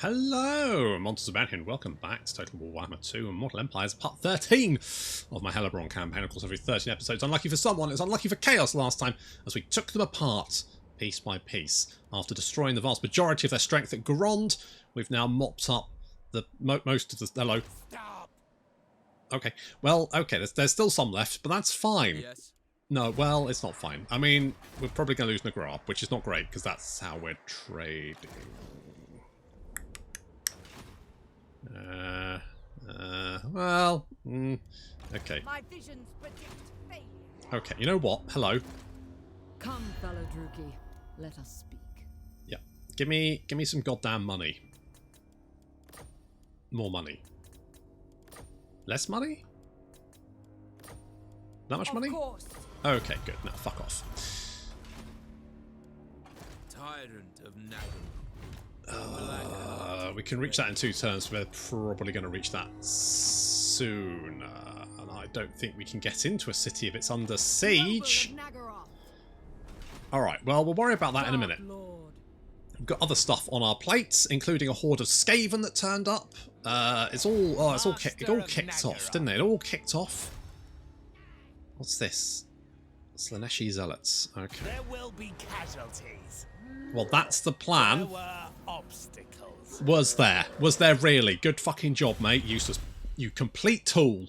Hello, Monsters About here, and welcome back to Total War Warhammer 2 and Mortal Empires, part 13 of my Hellebron campaign. Of course, every 13 episodes, unlucky for someone, it was unlucky for Chaos last time, as we took them apart, piece by piece. After destroying the vast majority of their strength at Ghrond, we've now mopped up the most of the... Hello. Stop. Okay, well, okay, there's still some left, but that's fine. Yes. No, well, it's not fine. I mean, we're probably going to lose Nagrab, which is not great, because that's how we're trading. Okay. My visions predict failure. Okay, you know what? Hello. Come, fellow Druki, let us speak. Yeah. Give me some goddamn money. More money. Less money? That much money? Of course. Okay, good. Now fuck off. Tyrant of Nanu. We can reach that in 2 turns. We're probably going to reach that soon. And I don't think we can get into a city if it's under siege. Alright, well, we'll worry about that in a minute. We've got other stuff on our plates, including a horde of Skaven that turned up. It all kicked off, didn't it? It all kicked off. What's this? Slaneshi Zealots. Okay. There will be casualties. Well, that's the plan. There were obstacles. Was there? Was there really? Good fucking job, mate. Useless. You complete tool.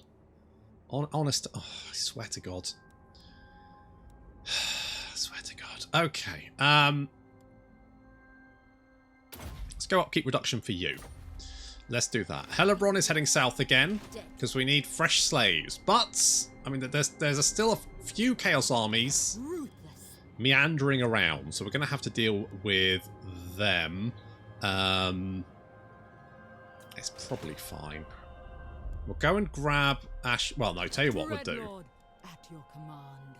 Honest. Oh, I swear to God. I swear to God. Okay. Let's go upkeep reduction for you. Let's do that. Hellebron is heading south again because we need fresh slaves. But I mean, there's still a few Chaos armies meandering around, so we're going to have to deal with them. It's probably fine. We'll go and grab Ash. Well, no, tell you what we'll do. At your command.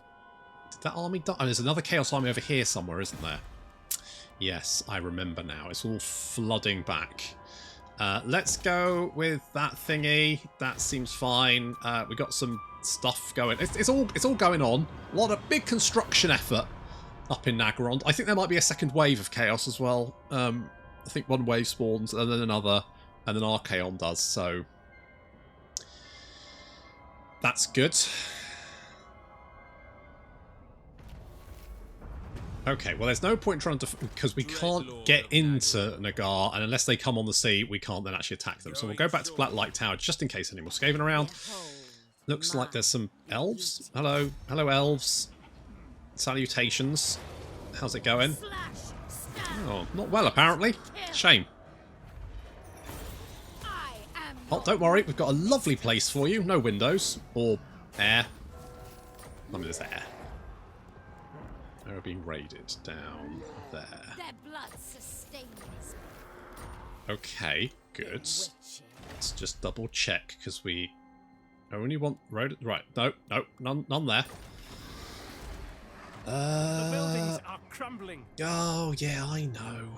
Did that army die? Oh, there's another Chaos army over here somewhere, isn't there? Yes, I remember now. It's all flooding back. Let's go with that thingy. That seems fine. We got some stuff going. It's all going on. A lot of big construction effort up in Nagrond. I think there might be a second wave of Chaos as well. I think one wave spawns and then another, and then Archaon does. So that's good. Okay, well, there's no point trying to... because we can't get into Nagar, and unless they come on the sea, we can't then actually attack them. So we'll go back to Black Light Tower just in case any more Skaven around. Looks like there's some elves. Hello. Hello, elves. Salutations. How's it going? Oh, not well, apparently. Shame. Oh, don't worry. We've got a lovely place for you. No windows. Or air. I mean, there's air. They're being raided down there. Their blood sustains. Okay, good. Let's just double check because we only want road. Right, no, none there. The buildings are crumbling. Oh yeah, I know.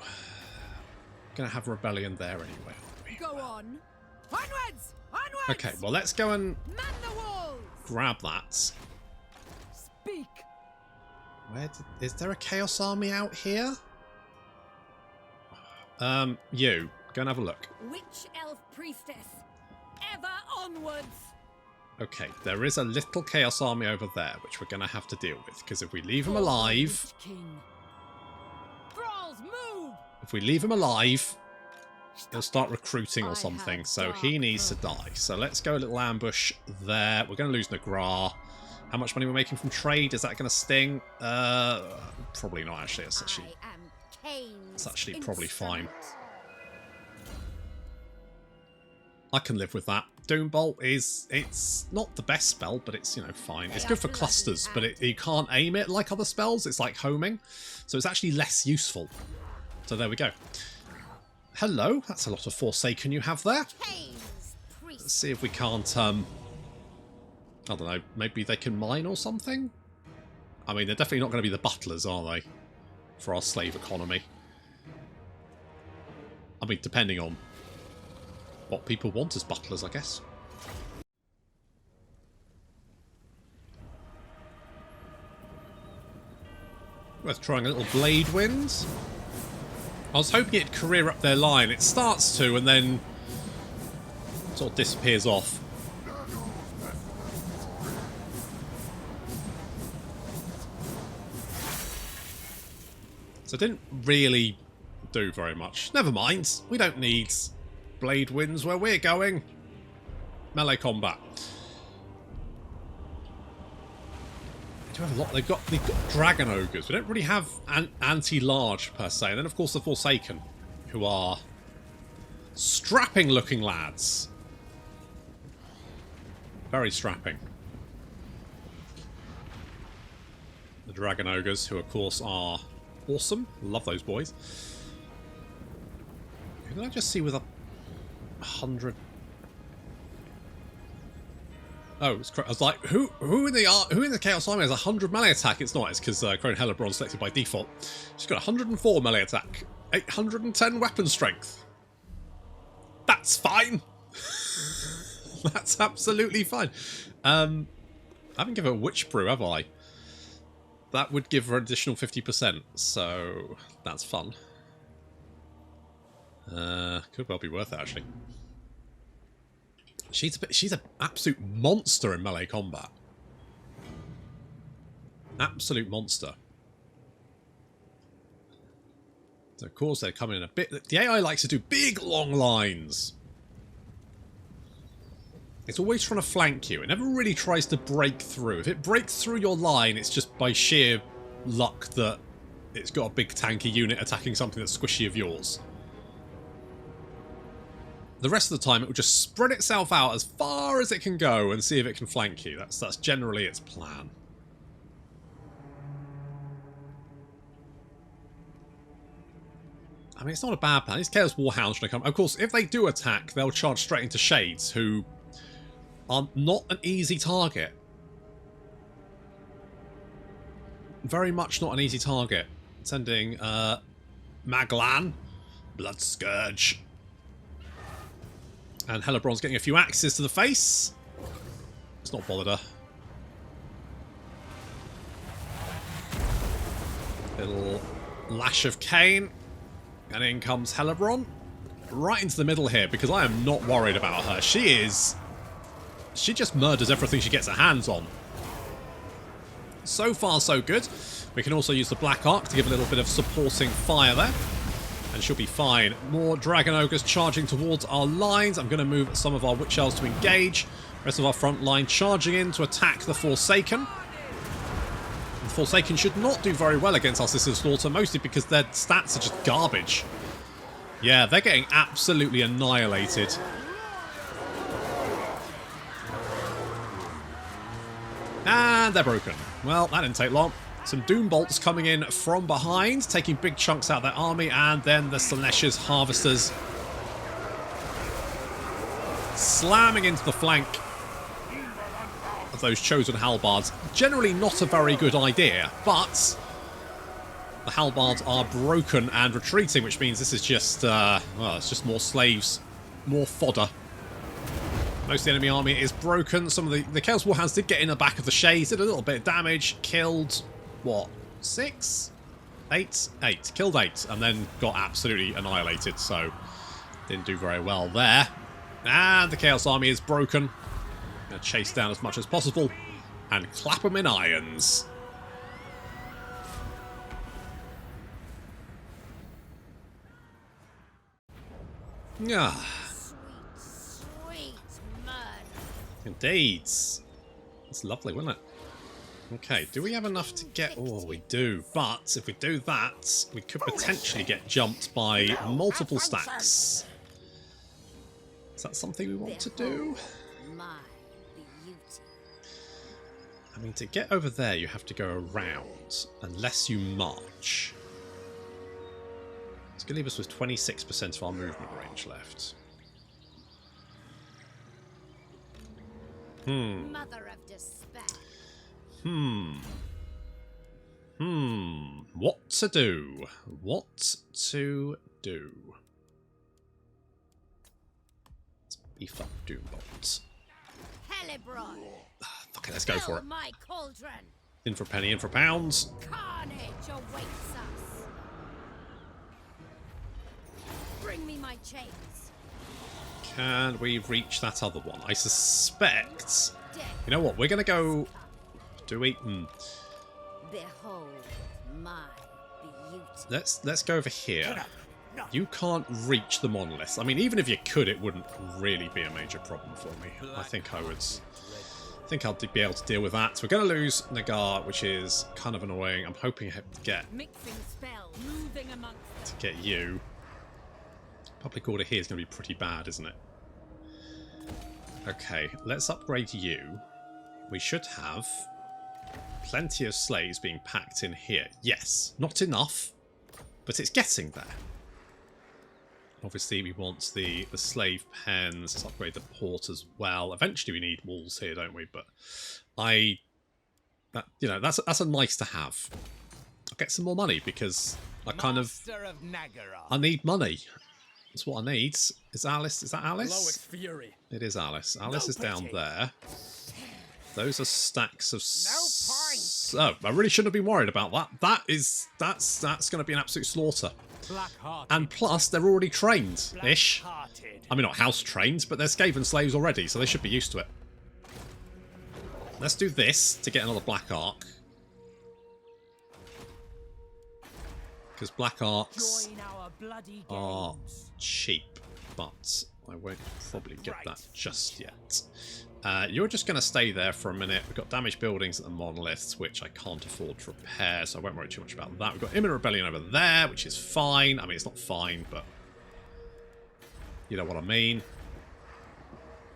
Gonna have rebellion there anyway, aren't we? Go on. Onwards! Onwards! Okay, well let's go and Man the walls! grab that. Speak. Is there a Chaos army out here? You go and have a look. Witch elf priestess, ever onwards! Okay, there is a little Chaos army over there, which we're going to have to deal with, because if we leave him alive... Thralls, move! If we leave him alive, he'll start recruiting or something, so he needs to die. So let's go a little ambush there. We're going to lose Nagrab. How much money we're making from trade? Is that going to sting? Probably not, actually. It's actually probably fine. I can live with that. Doombolt it's not the best spell, but it's, you know, fine. It's good for clusters, but you can't aim it like other spells. It's like homing, so it's actually less useful. So there we go. Hello, that's a lot of Forsaken you have there. Let's see if we can't, I don't know, maybe they can mine or something? I mean, they're definitely not going to be the butlers, are they? For our slave economy. I mean, depending on what people want as butlers, I guess. Worth trying a little blade wind. I was hoping it'd career up their line. It starts to, and then sort of disappears off. So it didn't really do very much. Never mind. We don't need blade winds where we're going. Melee combat. They do have a lot. They've got dragon ogres. We don't really have anti-large per se. And then of course the Forsaken, who are strapping looking lads. Very strapping. The dragon ogres, who of course are awesome. Love those boys. Who did I just see with 100? Oh, I was like, who in the Chaos Army has 100 melee attack? It's not. It's because Crone Hellebron selected by default. She's got 104 melee attack, 810 weapon strength. That's fine. That's absolutely fine. I haven't given her a witch brew, have I? That would give her an additional 50%, so that's fun. Could well be worth it, actually. She's an absolute monster in melee combat. Absolute monster. So of course they're coming in a bit. The AI likes to do big long lines. It's always trying to flank you. It never really tries to break through. If it breaks through your line, it's just by sheer luck that it's got a big tanky unit attacking something that's squishy of yours. The rest of the time, it will just spread itself out as far as it can go and see if it can flank you. That's generally its plan. I mean, it's not a bad plan. These Chaos Warhounds trying to come. Of course, if they do attack, they'll charge straight into Shades, who are not an easy target. Very much not an easy target. Sending Maglan, Blood Scourge. And Hellebron's getting a few axes to the face. It's not bothered her. Little lash of Cain. And in comes Hellebron. Right into the middle here, because I am not worried about her. She just murders everything she gets her hands on. So far, so good. We can also use the Black Arc to give a little bit of supporting fire there. And she'll be fine. More Dragon Ogres charging towards our lines. I'm going to move some of our Witch Elves to engage. Rest of our front line charging in to attack the Forsaken. The Forsaken should not do very well against our Sisters of Slaughter, mostly because their stats are just garbage. Yeah, they're getting absolutely annihilated. And they're broken. Well, that didn't take long. Some Doom Bolts coming in from behind, taking big chunks out of their army, and then the Slaanesha's Harvesters slamming into the flank of those chosen Halbards. Generally not a very good idea, but the Halbards are broken and retreating, which means this is just, well, it's just more slaves, more fodder. Most of the enemy army is broken. Some of the Chaos Warhounds did get in the back of the Shades, did a little bit of damage, killed, what, 6? 8? 8. Killed 8, and then got absolutely annihilated, so didn't do very well there. And the Chaos Army is broken. Gonna chase down as much as possible and clap them in irons. Ah. Sweet mud. Indeed. It's lovely, wasn't it? Okay, do we have enough to get... Oh, we do. But if we do that, we could potentially get jumped by multiple stacks. Is that something we want to do? My beauty. I mean, to get over there, you have to go around, unless you march. It's going to leave us with 26% of our movement range left. Mother of despair. What to do? What to do? Let's beef up Doombolt. Hellebron. Fuck it, let's go for it. My cauldron. In for a penny, in for pounds. Carnage awaits us. Bring me my chains. Can we reach that other one? I suspect... You know what? We're going to go... Do we? Behold my beauty. Let's go over here. You can't reach the monolith. I mean, even if you could, it wouldn't really be a major problem for me. I think I would... I think I'll be able to deal with that. So we're going to lose Nagar, which is kind of annoying. I'm hoping to get Mixing spells, moving amongst you. Public order here is going to be pretty bad, isn't it? Okay, let's upgrade you. We should have plenty of slaves being packed in here. Yes, not enough, but it's getting there. Obviously, we want the slave pens. Let's upgrade the port as well. Eventually, we need walls here, don't we? But that's a nice to have. I'll get some more money because I need money. That's what I need. Is Alice? Is that Alice? Fury. It is Alice. Alice is down there. Those are stacks of... Oh, I really shouldn't have been worried about that. That's going to be an absolute slaughter. And plus, they're already trained-ish. I mean, not house-trained, but they're Skaven slaves already, so they should be used to it. Let's do this to get another Black Arc. Because Black Arcs are cheap, but I won't probably get that just yet. You're just going to stay there for a minute. We've got damaged buildings at the monoliths, which I can't afford to repair, so I won't worry too much about that. We've got imminent rebellion over there, which is fine. I mean, it's not fine, but you know what I mean.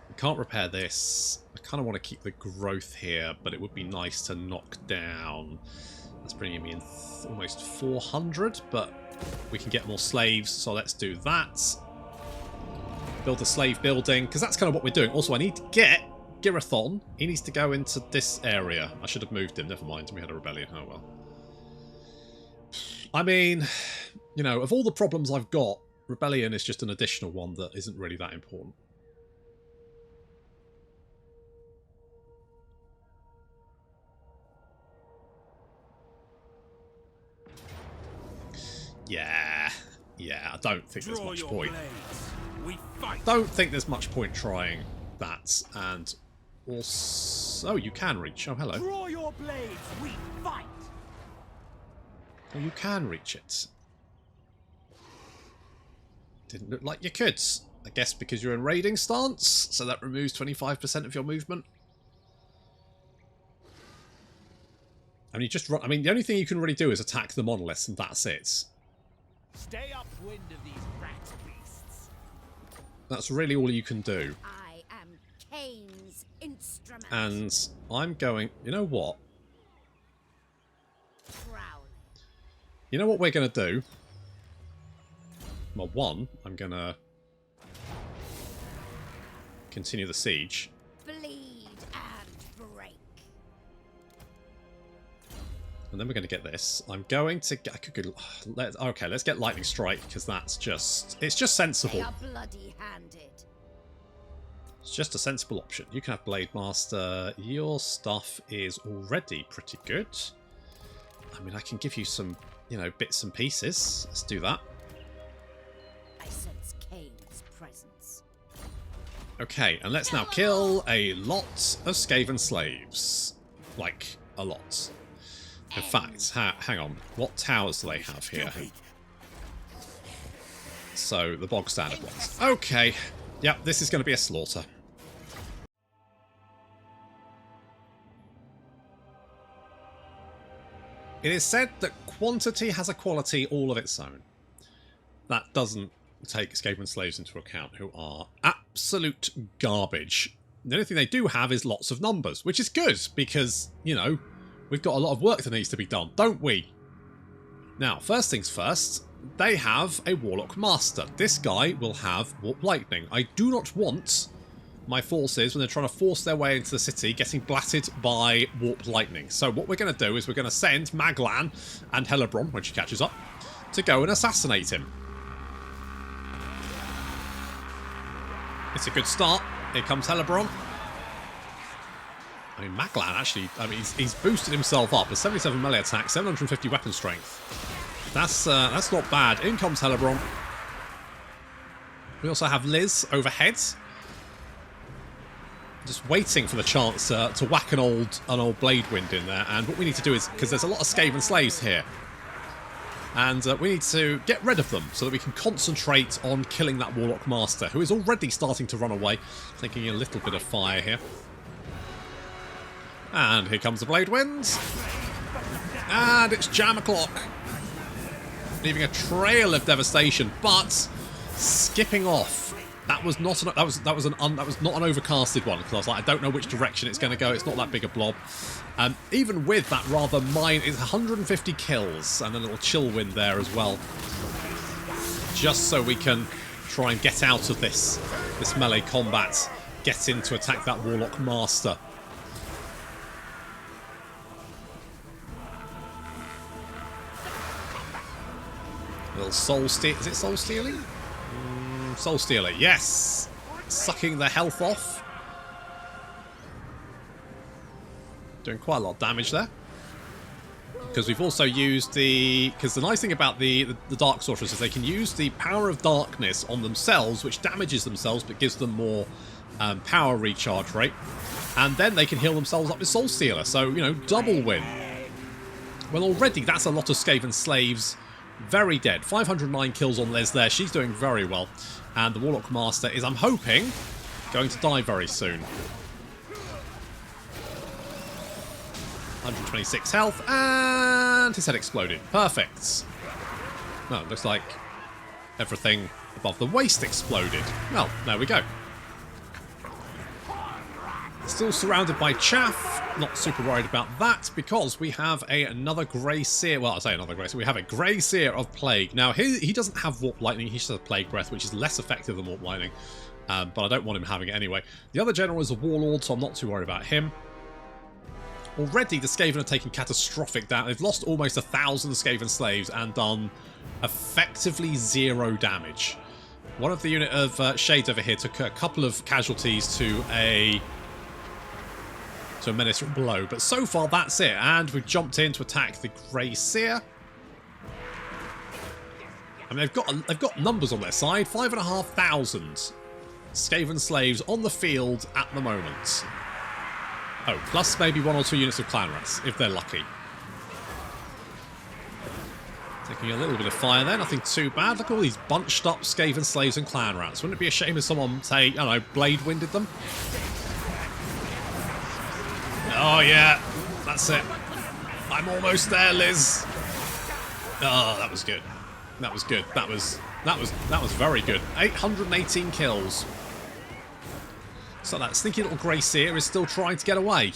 We can't repair this. I kind of want to keep the growth here, but it would be nice to knock down. That's bringing me in almost 400, but we can get more slaves, so let's do that. Build a slave building, because that's kind of what we're doing. Also, I need to get Girathon. He needs to go into this area. I should have moved him. Never mind. We had a rebellion. Oh, well. I mean, you know, of all the problems I've got, rebellion is just an additional one that isn't really that important. Yeah, I don't think there's much point. Don't think there's much point trying that, and also... Oh, you can reach. Oh, hello. Draw your blades, we fight. Oh, you can reach it. Didn't look like you could. I guess because you're in raiding stance, so that removes 25% of your movement. I mean, you just run... I mean, the only thing you can really do is attack the monoliths, and that's it. Stay upwind of these rat beasts. That's really all you can do. I am Cain's instrument. And I'm going... You know what? You know what we're going to do? Well, one, I'm going to continue the siege. Bleed and break. And then we're going to get this. I'm going to get... I could go, okay, let's get Lightning Strike, because that's just... It's just sensible. They are bloody-handed. It's just a sensible option. You can have Blade Master. Your stuff is already pretty good. I mean, I can give you some, you know, bits and pieces. Let's do that. I sense Cain's presence. Okay, and let's now kill a lot of Skaven slaves. Like, a lot. In fact, hang on. What towers do they have here? So, the bog standard ones. Okay. Yep, this is going to be a slaughter. It is said that quantity has a quality all of its own. That doesn't take Skaven slaves into account, who are absolute garbage. The only thing they do have is lots of numbers, which is good, because, you know, we've got a lot of work that needs to be done, don't we? Now, first things first, they have a Warlock Master. This guy will have Warp Lightning. I do not want my forces, when they're trying to force their way into the city, getting blatted by Warp Lightning. So what we're going to do is we're going to send Maglan and Hellebron, when she catches up, to go and assassinate him. It's a good start. Here comes Hellebron. I mean, Maglan actually, I mean, he's boosted himself up. A 77 melee attack, 750 weapon strength. That's not bad. In comes Hellebron. We also have Liz overhead. Just waiting for the chance to whack an old Blade Wind in there. And what we need to do is, because there's a lot of Skaven slaves here, and we need to get rid of them so that we can concentrate on killing that Warlock Master, who is already starting to run away, taking a little bit of fire here. And here comes the Blade Winds. And it's jam o'clock, leaving a trail of devastation, but skipping off. That was not an overcasted one, because I was like, I don't know which direction it's going to go. It's not that big a blob. Even with that rather it's 150 kills and a little chill wind there as well, just so we can try and get out of this melee combat, get in to attack that Warlock Master. A little soul steal. Is it soul stealing? Soul Stealer, yes! Sucking the health off. Doing quite a lot of damage there. Because we've also used because the nice thing about the Dark Sorcerers is they can use the Power of Darkness on themselves, which damages themselves but gives them more power recharge rate. And then they can heal themselves up with Soul Stealer, so, you know, double win. Well, already that's a lot of Skaven slaves very dead. 509 kills on Les there. She's doing very well. And the Warlock Master is, I'm hoping, going to die very soon. 126 health, and his head exploded. Perfect. No, it looks like everything above the waist exploded. Well, there we go. Still surrounded by chaff. Not super worried about that, because we have another Grey Seer. Well, I say another Grey Seer. We have a Grey Seer of Plague. Now, he doesn't have Warp Lightning. He just has Plague Breath, which is less effective than Warp Lightning. But I don't want him having it anyway. The other general is a Warlord, so I'm not too worried about him. Already, the Skaven are taking catastrophic damage. They've lost almost 1,000 Skaven slaves and done effectively 0 damage. One of the unit of Shades over here took a couple of casualties to a menace from below, but so far that's it, and we've jumped in to attack the Grey Seer. I mean, they've got numbers on their side. 5,500 Skaven slaves on the field at the moment. Oh, plus maybe 1 or 2 units of clan rats if they're lucky. Taking a little bit of fire there, nothing too bad. Look at all these bunched up Skaven slaves and clan rats. Wouldn't it be a shame if someone, say, I don't know, Blade Winded them? Oh yeah, that's it. I'm almost there, Liz. Oh, that was good. That was good. That was very good. 818 kills. So that sneaky little Grey Seer is still trying to get away.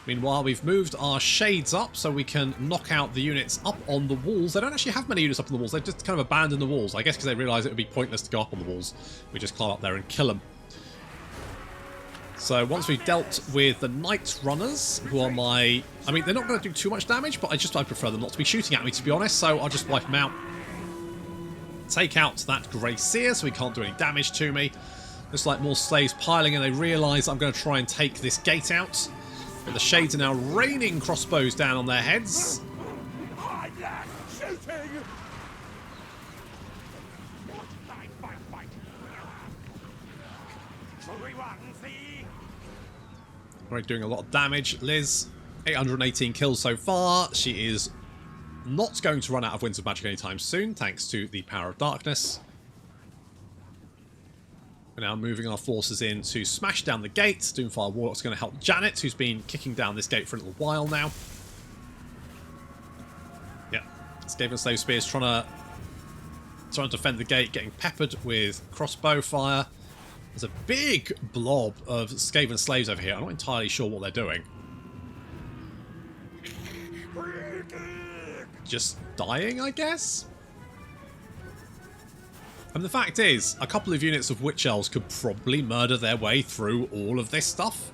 Meanwhile, we've moved our Shades up so we can knock out the units up on the walls. They don't actually have many units up on the walls. They've just kind of abandoned the walls. I guess because they realise it would be pointless to go up on the walls. We just climb up there and kill them. So once we've dealt with the Night Runners, who are my... I mean, they're not going to do too much damage, but I prefer them not to be shooting at me, to be honest, so I'll just wipe them out. Take out that Grey Seer, so he can't do any damage to me. Looks like more slaves piling in. They realise I'm going to try and take this gate out. But the Shades are now raining crossbows down on their heads. Already doing a lot of damage. Liz, 818 kills so far. She is not going to run out of Winds of Magic anytime soon, thanks to the Power of Darkness. We're now moving our forces in to smash down the gate. Doomfire Warlock's going to help Janet, who's been kicking down this gate for a little while now. Yeah, Skaven Slave Spears trying to defend the gate, getting peppered with crossbow fire. There's a big blob of Skaven slaves over here. I'm not entirely sure what they're doing. Just dying, I guess? And the fact is, a couple of units of Witch Elves could probably murder their way through all of this stuff.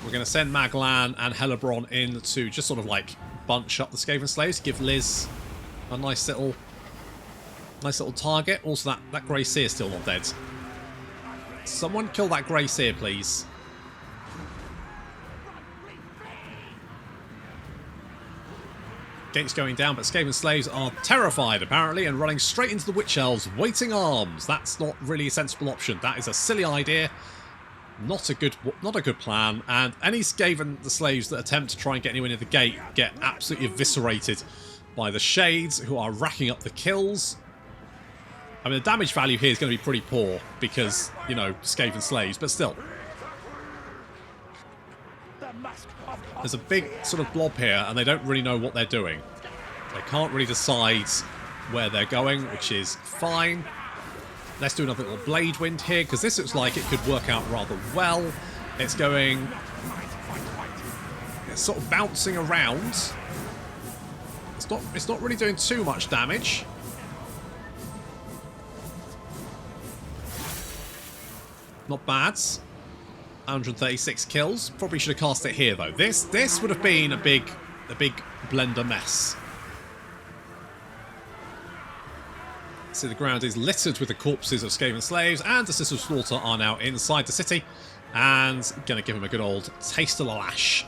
We're going to send Maglan and Hellebron in to just sort of like bunch up the Skaven slaves, give Liz a nice little target. Also, that Grey Seer is still not dead. Someone kill that Grey Seer, please. Gate's going down, but Skaven slaves are terrified, apparently, and running straight into the Witch Elves, waiting arms. That's not really a sensible option. That is a silly idea. Not a good plan. And any Skaven the slaves that attempt to try and get anywhere near the gate get absolutely eviscerated by the Shades, who are racking up the kills. I mean, the damage value here is going to be pretty poor because, you know, Skaven slaves, but still. There's a big sort of blob here, and they don't really know what they're doing. They can't really decide where they're going, which is fine. Let's do another little Blade Wind here, because this looks like it could work out rather well. It's going... It's sort of bouncing around. It's not really doing too much damage. Not bad. 136 kills. Probably should have cast it here, though. This would have been a big blender mess. So the ground is littered with the corpses of Skaven slaves, and the Sisters of Slaughter are now inside the city, and gonna give them a good old taste of the lash.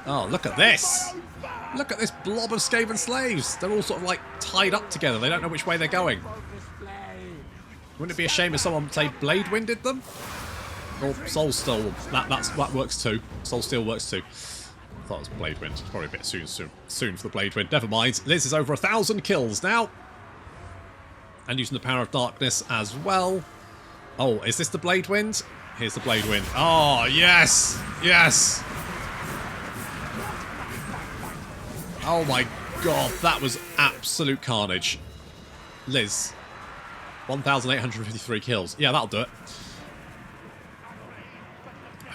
Oh, look at this! Look at this blob of Skaven slaves! They're all sort of like tied up together. They don't know which way they're going. Wouldn't it be a shame if someone, say, Blade Winded them? Or Soul Steel. That works too. Soul Steel works too. I thought it was Blade Wind. It's probably a bit soon for the Blade Wind. Never mind. This is over 1,000 kills now. And using the power of darkness as well. Oh, is this the Blade Wind? Here's the Blade Wind. Oh, yes! Yes! Oh my god, that was absolute carnage. Liz. 1,853 kills. Yeah, that'll do it.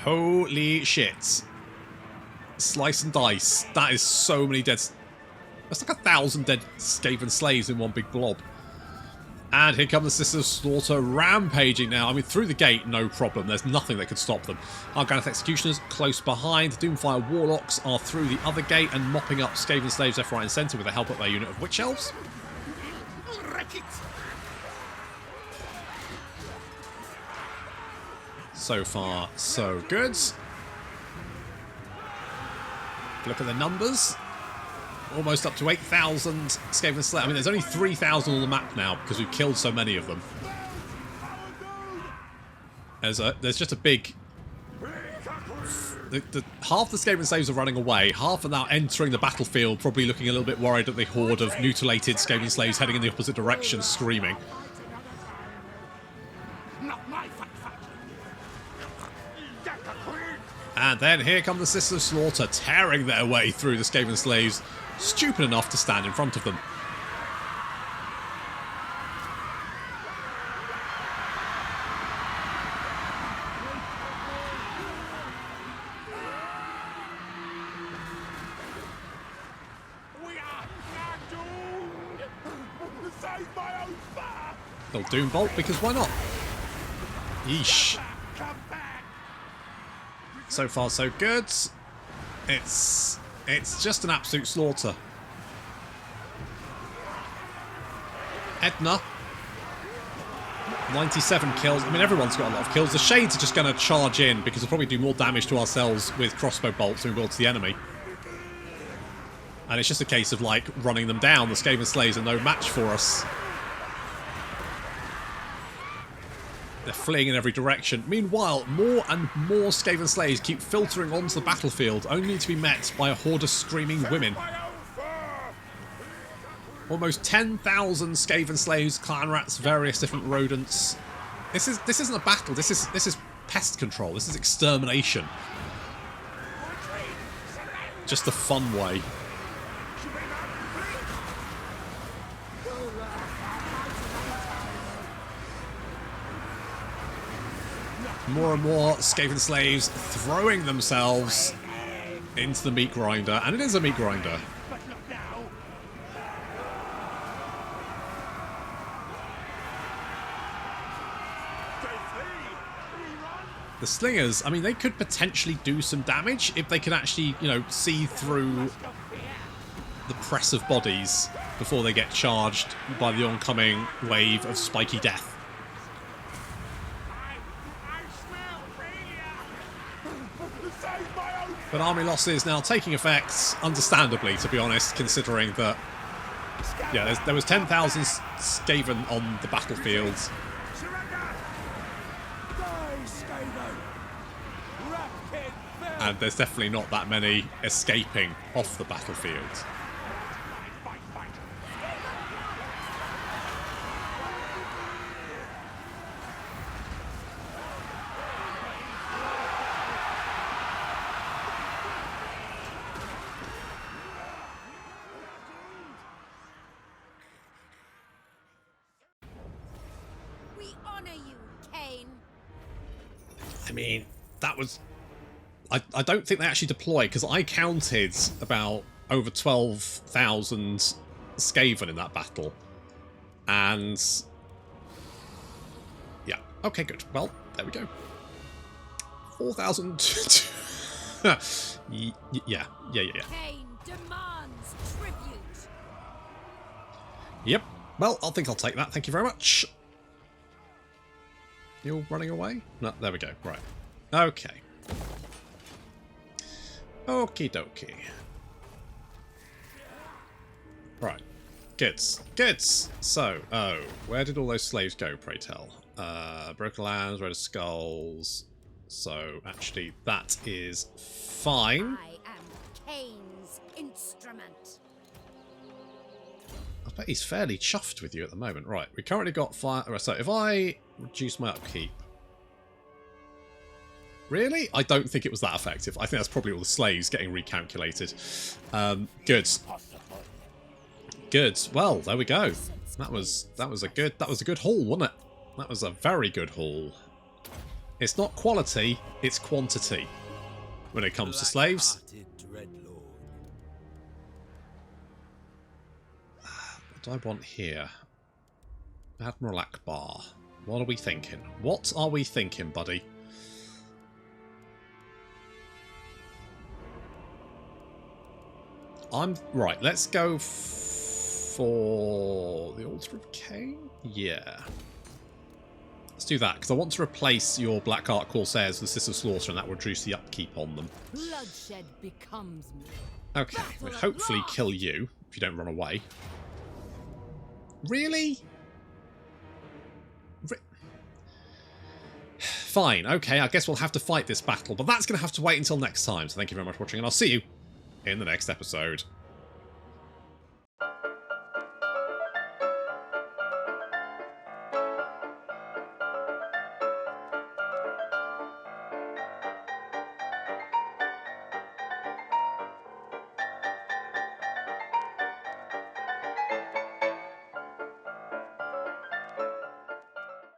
Holy shit. Slice and dice. That is so many dead... That's like 1,000 dead Skaven slaves in one big blob. And here come the Sisters of Slaughter rampaging now. I mean, through the gate, no problem. There's nothing that could stop them. Har Ganeth Executioners close behind. Doomfire Warlocks are through the other gate and mopping up Skaven slaves left, right and centre with the help of their unit of Witch Elves. So far, so good. Look at the numbers. Almost up to 8,000 Skaven slaves. I mean, there's only 3,000 on the map now because we've killed so many of them. There's just a big... half the Skaven slaves are running away. Half are now entering the battlefield, probably looking a little bit worried at the horde of mutilated Skaven slaves heading in the opposite direction, screaming. And then here come the Sisters of Slaughter, tearing their way through the Skaven slaves, stupid enough to stand in front of them. They'll Doom Bolt, because why not? Yeesh. So far, so good. It's just an absolute slaughter. Edna. 97 kills. I mean, everyone's got a lot of kills. The Shades are just going to charge in because they'll probably do more damage to ourselves with crossbow bolts than we will to the enemy. And it's just a case of, like, running them down. The Skaven slaves are no match for us. They're fleeing in every direction. Meanwhile, more and more Skaven slaves keep filtering onto the battlefield, only to be met by a horde of screaming women. Almost 10,000 Skaven slaves, clan rats, various different rodents. This isn't a battle. This is pest control. This is extermination. Just the fun way. More and more Skaven slaves throwing themselves into the meat grinder, and it is a meat grinder. The slingers, I mean, they could potentially do some damage if they could actually, you know, see through the press of bodies before they get charged by the oncoming wave of spiky death. But army losses now taking effect, understandably, to be honest, considering that, yeah, there was 10,000 Skaven on the battlefield. And there's definitely not that many escaping off the battlefield. We honor you, Kane. I mean, that was... I don't think they actually deployed, because I counted about over 12,000 Skaven in that battle. And... yeah, okay, good. Well, there we go. 4,000... yeah. Kane demands tribute. Yep. Well, I think I'll take that. Thank you very much. You're running away? No, there we go. Right. Okay. Okie dokie. Right. Good. Good. So, oh, where did all those slaves go, pray tell? Broken Lands, Red Skulls. So, actually, that is fine. I am Kane's instrument. I bet he's fairly chuffed with you at the moment. Right, we currently got fire... So, if I reduce my upkeep... Really? I don't think it was that effective. I think that's probably all the slaves getting recalculated. Good. Good. Well, there we go. That was a good haul, wasn't it? That was a very good haul. It's not quality, it's quantity when it comes to slaves. What do I want here? Admiral Akbar. What are we thinking? What are we thinking, buddy? Right, let's go for the Altar of Cain? Yeah. Let's do that, because I want to replace your Black Art Corsairs with Sisters of Slaughter, and that will reduce the upkeep on them. Bloodshed becomes me. Okay, we'll hopefully kill you, if you don't run away. Really? Fine, okay, I guess we'll have to fight this battle, but that's going to have to wait until next time, so thank you very much for watching, and I'll see you in the next episode.